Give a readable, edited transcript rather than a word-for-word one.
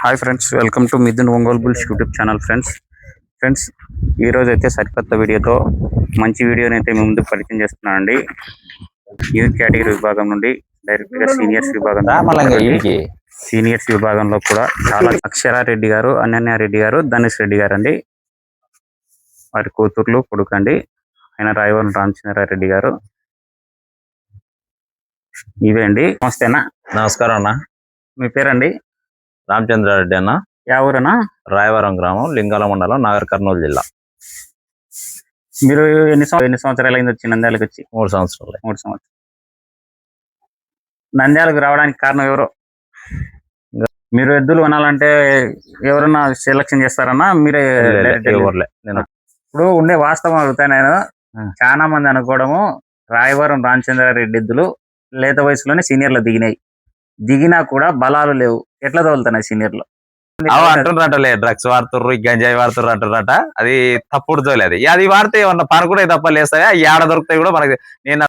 Hi friends, welcome to Mithun Ongole bulls YouTube channel. Friends ఈ రోజు అయితే సరికొత్త వీడియోతో మంచి వీడియోని అయితే మీ ముందుకు పరిచయం చేస్తున్నానండి. యూత్ కేటగిరీ విభాగం నుండి డైరెక్ట్ గా సీనియర్స్ విభాగంలో కూడా చాలా అక్షరారెడ్డి గారు, అనన్యారెడ్డి గారు, ధనుష్ రెడ్డి గారు అండి. వారి కూతుర్లు కొడుకండి. ఆయన రాయవరం రామచంద్రారెడ్డి గారు. ఇవే అండి. నమస్తేనా? నమస్కారం అన్న. మీ పేరండి? రామచంద్రారెడ్డి అన్న. యా ఊరన్నా? రాయవరం గ్రామం, లింగాల మండలం, నాగర్ కర్నూలు జిల్లా. మీరు ఎన్ని సంవత్సరాలు అయింది వచ్చి నంద్యాలకు వచ్చి? 3 సంవత్సరాలు. 3 సంవత్సరాలు. నంద్యాలకు రావడానికి కారణం ఎవరు? మీరు ఎద్దులు కొనాలంటే ఎవరన్నా సెలక్షన్ చేస్తారన్నా మీరే? నేను ఇప్పుడు ఉండే వాస్తవం అడుగుతా. నేను చాలా మంది అనుకోవడము రాయవరం రామచంద్రారెడ్డి ఎద్దులు లేత వయసులోనే సీనియర్లు దిగినా కూడా బలాలు లేవు. ఎట్లా తోలుతున్నాయి సీనియర్లు? అంటున్నట్టలే డ్రగ్స్ వాడుతుర్రు, గంజాయి వాడుతుర్రు అంటున్నట. అది తప్పుడు తోలే. అది వాడితే ఏమన్నా పని కూడా తప్ప లేస్తాయా? ఏడ దొరుకుతాయి కూడా మనకి. నేను